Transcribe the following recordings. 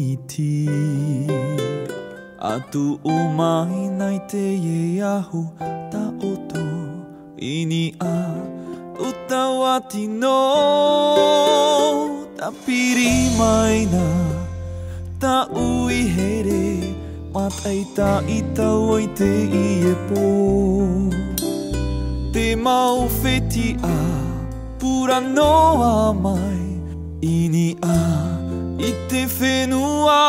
iti Atu umai nai te ye ahu ta oto Ini a utawati no Ta piri mai na Ta ui here Matai ta itawai te ie po Te mau feti a Pura noa mai Ini a I te whenua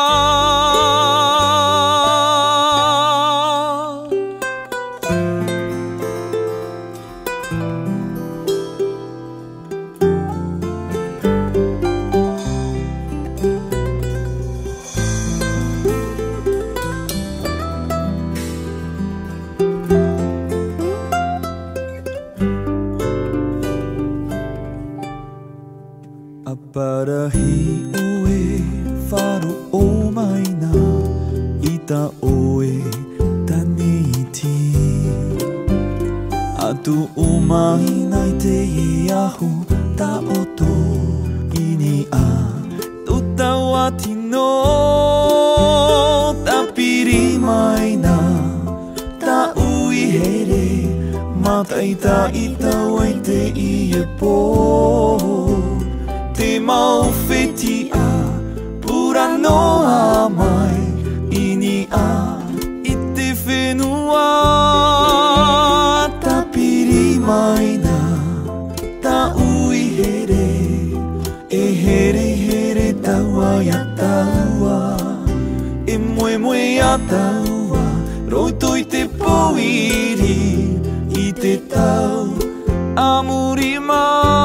Aparahi oe wharu o mai nā Ita oe tani iti Atu o mai nai te e ahu ta oto Ini a tuta wati no Ta piri mai nā Ta ui here Matai ta ita wai te ie po Te mau feti a Pura noa mai Ini a I te whenua Ta piri mai na Ta ui here E here here taua ia taua E moe moe a taua Routoi te poiri I te tau Amuri mai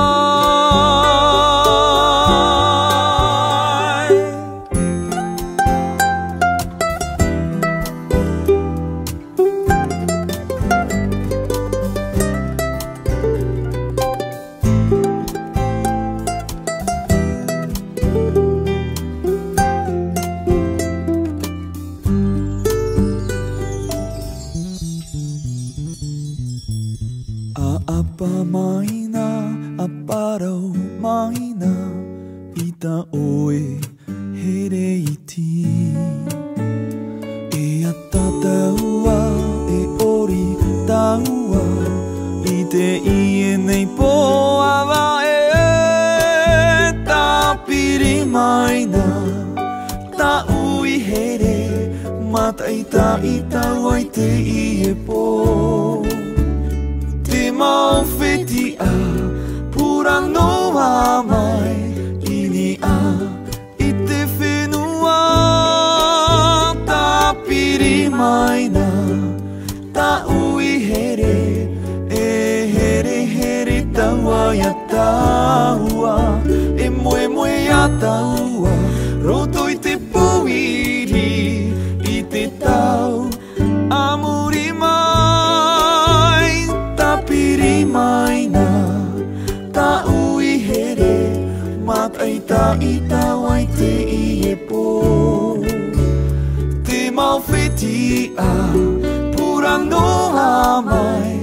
Apa maina, aparau maina Ita oe here iti E ata taua, e ori taua I te ie nei po awa e Ta piri maina, ta ui here Matai ta ita wai te ie po Te mau feti a Pura noa mai Ini a I te whenua Ta piri mai na Ta ui here E here here taua ia taua E moe moe a taua Roto I te puiri I te tau Amuri mai Ta piri mai na Ta ui here Matai ta ita wai te ie po Te mau feti a Pura noa mai